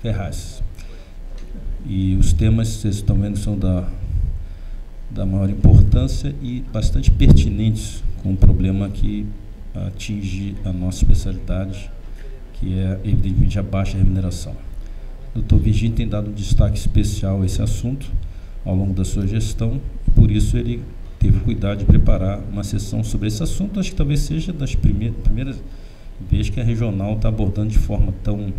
Ferraz. E os temas, vocês estão vendo, são da maior importância e bastante pertinentes com o problema que atinge a nossa especialidade, que é, evidentemente, a baixa remuneração. O Dr. Virgínio tem dado um destaque especial a esse assunto ao longo da sua gestão, e por isso ele teve cuidado de preparar uma sessão sobre esse assunto. Acho que talvez seja das primeiras vezes que a regional está abordando de forma tão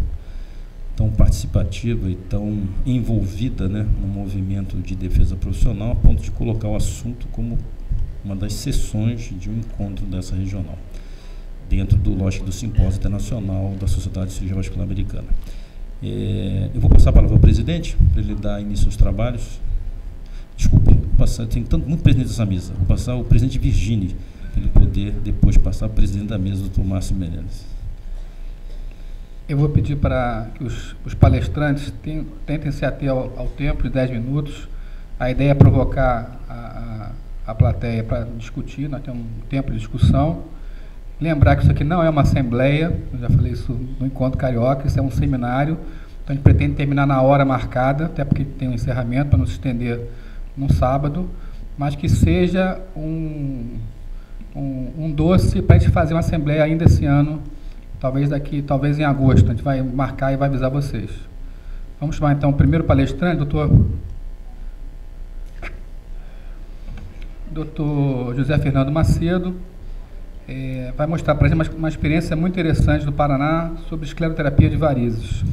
participativa e tão envolvida, né, no movimento de defesa profissional, a ponto de colocar o assunto como uma das sessões de um encontro dessa regional, dentro do simpósio internacional da Sociedade Cirurgia Vascular Americana. Eu vou passar a palavra ao presidente, para ele dar início aos trabalhos. Desculpe, tem muito presidente dessa mesa. Vou passar ao presidente Virgínio, para ele poder depois passar ao presidente da mesa, o doutor Márcio Menezes. Eu vou pedir para que os palestrantes tentem se ater ao tempo de 10 minutos. A ideia é provocar a plateia para discutir, nós temos um tempo de discussão. Lembrar que isso aqui não é uma assembleia, eu já falei isso no Encontro Carioca, isso é um seminário, então a gente pretende terminar na hora marcada, até porque tem um encerramento para não se estender num sábado, mas que seja um doce para a gente fazer uma assembleia ainda esse ano, talvez em agosto, a gente vai marcar e vai avisar vocês. Vamos chamar então o primeiro palestrante, doutor José Fernando Macedo, vai mostrar para a gente uma experiência muito interessante do Paraná sobre escleroterapia de varizes.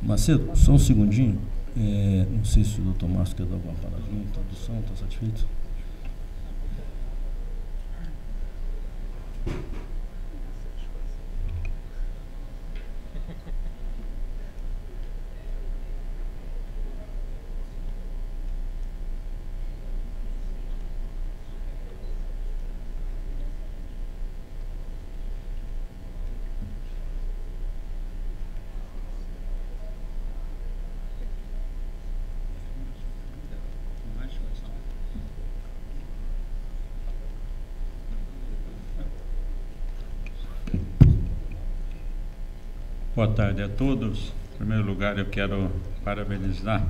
Macedo, só um segundinho. Não sei se o doutor Márcio quer dar alguma paradinha, tradução, está satisfeito? Boa tarde a todos. Em primeiro lugar, eu quero parabenizar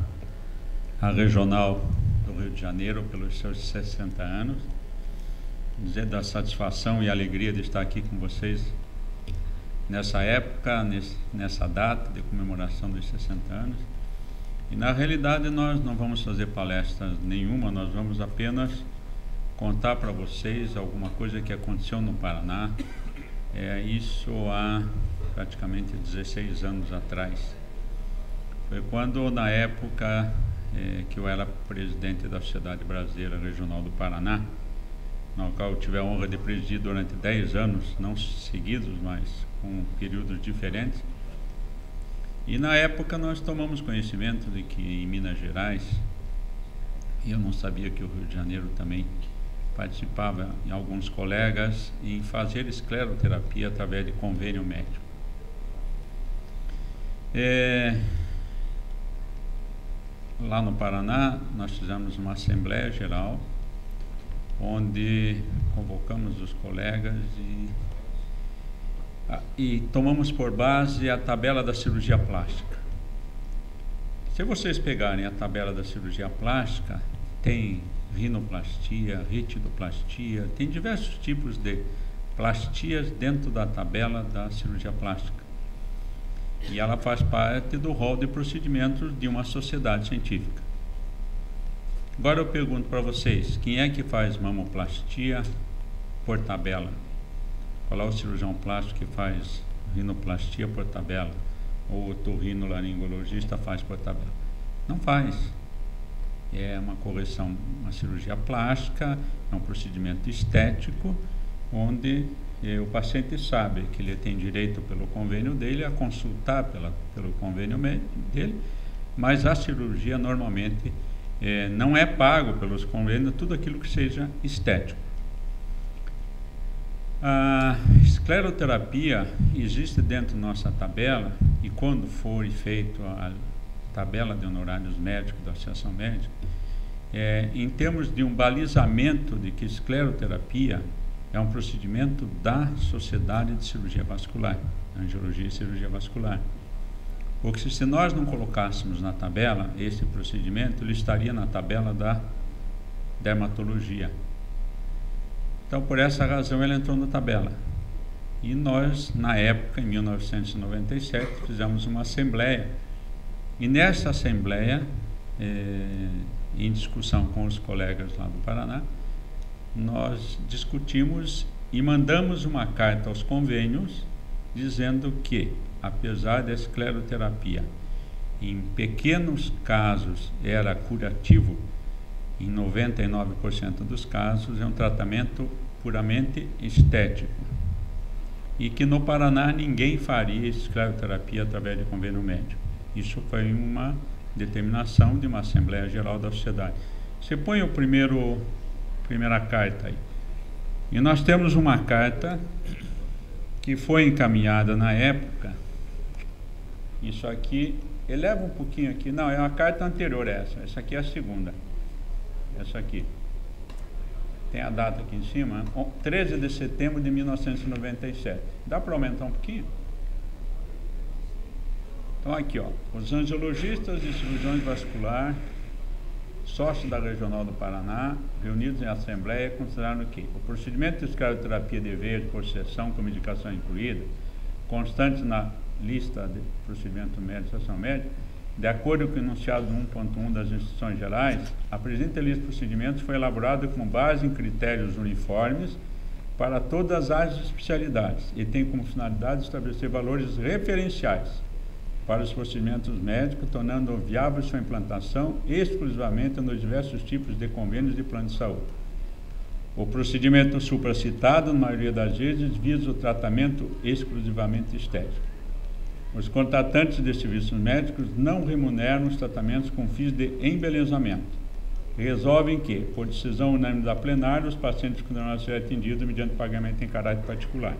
a Regional do Rio de Janeiro pelos seus 60 anos, dizer da satisfação e alegria de estar aqui com vocês nessa época, nessa data de comemoração dos 60 anos. E, na realidade, nós não vamos fazer palestra nenhuma, nós vamos apenas contar para vocês alguma coisa que aconteceu no Paraná, isso há praticamente 16 anos atrás. Foi quando, na época que eu era presidente da Sociedade Brasileira Regional do Paraná, na qual eu tive a honra de presidir durante 10 anos, não seguidos, mas com períodos diferentes. E na época nós tomamos conhecimento de que em Minas Gerais, e eu não sabia que o Rio de Janeiro também participava, em alguns colegas, em fazer escleroterapia através de convênio médico. Lá no Paraná, nós fizemos uma Assembleia Geral, onde convocamos os colegas e tomamos por base a tabela da cirurgia plástica. Se vocês pegarem a tabela da cirurgia plástica, tem rinoplastia, ritidoplastia, tem diversos tipos de plastias dentro da tabela da cirurgia plástica. E ela faz parte do rol de procedimentos de uma sociedade científica. Agora eu pergunto para vocês, quem é que faz mamoplastia por tabela? Qual é o cirurgião plástico que faz rinoplastia por tabela? Ou o otorrinolaringologista faz por tabela? Não faz. É uma correção, uma cirurgia plástica, é um procedimento estético, onde o paciente sabe que ele tem direito pelo convênio dele a consultar pelo convênio dele, mas a cirurgia normalmente não é pago pelos convênios, tudo aquilo que seja estético. A escleroterapia existe dentro da nossa tabela, e quando for feita a tabela de honorários médicos da Associação Médica, em termos de um balizamento de que escleroterapia é um procedimento da Sociedade de Cirurgia Vascular, Angiologia e Cirurgia Vascular. Porque se nós não colocássemos na tabela esse procedimento, ele estaria na tabela da dermatologia. Então, por essa razão, ele entrou na tabela. E nós, na época, em 1997, fizemos uma assembleia. E nessa assembleia, em discussão com os colegas lá do Paraná, nós discutimos e mandamos uma carta aos convênios dizendo que, apesar da escleroterapia em pequenos casos era curativo, em 99% dos casos é um tratamento puramente estético, e que no Paraná ninguém faria escleroterapia através de convênio médico. Isso foi uma determinação de uma Assembleia Geral da Sociedade. Você põe a primeira carta aí. E nós temos uma carta que foi encaminhada na época. Isso aqui, eleva um pouquinho aqui. Não, é uma carta anterior a essa. Essa aqui é a segunda. Essa aqui. Tem a data aqui em cima, 13 de setembro de 1997. Dá para aumentar um pouquinho? Então aqui, ó, os angiologistas de cirurgiões vascular, sócios da Regional do Paraná, reunidos em assembleia, consideraram que o procedimento de escleroterapia de veia de possessão com medicação incluída, constante na lista de procedimento médico e ação médica, de acordo com o enunciado 1.1 das instruções gerais, a presente lista de procedimentos foi elaborada com base em critérios uniformes para todas as especialidades e tem como finalidade estabelecer valores referenciais para os procedimentos médicos, tornando viável sua implantação exclusivamente nos diversos tipos de convênios de plano de saúde. O procedimento supracitado, na maioria das vezes, visa o tratamento exclusivamente estético. Os contratantes de serviços médicos não remuneram os tratamentos com fins de embelezamento. Resolvem que, por decisão unânime da plenária, os pacientes poderão ser atendidos mediante pagamento em caráter particular.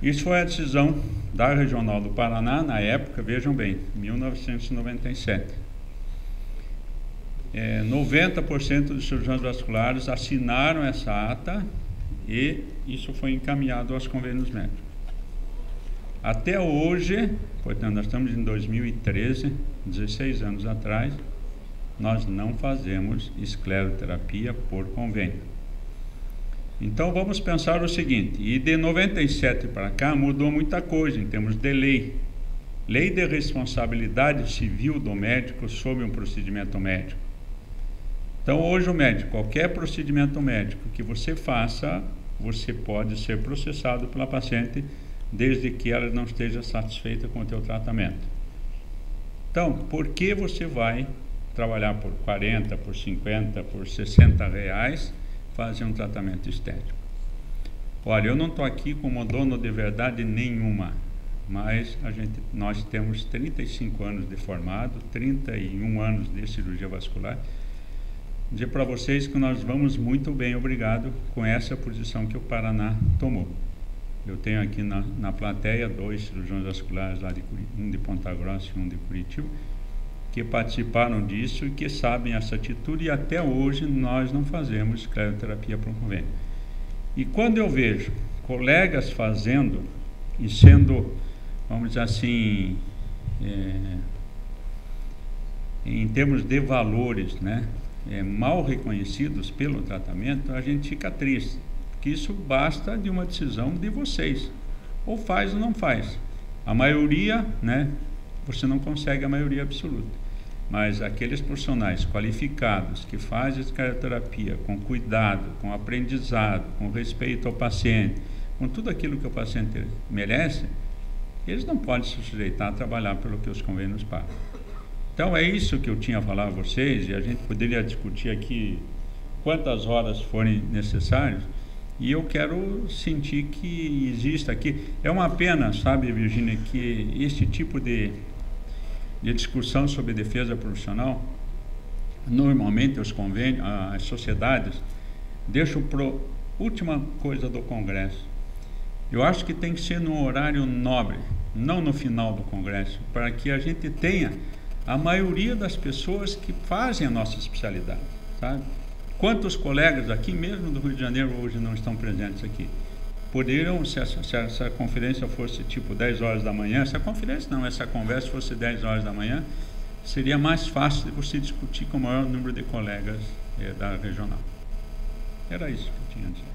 Isso foi a decisão da Regional do Paraná, na época, vejam bem, 1997. 90% dos cirurgiões vasculares assinaram essa ata e isso foi encaminhado aos convênios médicos. Até hoje, portanto, nós estamos em 2013, 16 anos atrás, nós não fazemos escleroterapia por convênio. Então vamos pensar o seguinte, e de 97 para cá mudou muita coisa em termos de lei. Lei de responsabilidade civil do médico sobre um procedimento médico. Então hoje o médico, qualquer procedimento médico que você faça, você pode ser processado pela paciente desde que ela não esteja satisfeita com o teu tratamento. Então, por que você vai trabalhar por 40, por 50, por 60 reais, fazer um tratamento estético? Olha, eu não estou aqui como dono de verdade nenhuma, mas nós temos 35 anos de formado, 31 anos de cirurgia vascular. Dizer para vocês que nós vamos muito bem, obrigado, com essa posição que o Paraná tomou. Eu tenho aqui na plateia 2 cirurgiões vasculares lá um de Ponta Grossa e um de Curitiba, que participaram disso e que sabem essa atitude, e até hoje nós não fazemos escleroterapia por convênio. E quando eu vejo colegas fazendo e sendo, vamos dizer assim, em termos de valores, né, mal reconhecidos pelo tratamento, a gente fica triste, porque isso basta de uma decisão de vocês, ou faz ou não faz. A maioria, né, você não consegue a maioria absoluta, mas aqueles profissionais qualificados que fazem escleroterapia com cuidado, com aprendizado, com respeito ao paciente, com tudo aquilo que o paciente merece, eles não podem se sujeitar a trabalhar pelo que os convênios pagam. Então é isso que eu tinha a falar a vocês, e a gente poderia discutir aqui quantas horas forem necessárias, e eu quero sentir que exista aqui. É uma pena, sabe, Virgínia, que este tipo de discussão sobre defesa profissional, normalmente os convênios, as sociedades, deixam para a última coisa do Congresso. Eu acho que tem que ser num horário nobre, não no final do Congresso, para que a gente tenha a maioria das pessoas que fazem a nossa especialidade, sabe? Quantos colegas aqui mesmo do Rio de Janeiro hoje não estão presentes aqui? poderiam, se essa conferência fosse tipo 10 horas da manhã, essa conversa fosse 10 horas da manhã, seria mais fácil de você discutir com o maior número de colegas da regional. Era isso que eu tinha a dizer.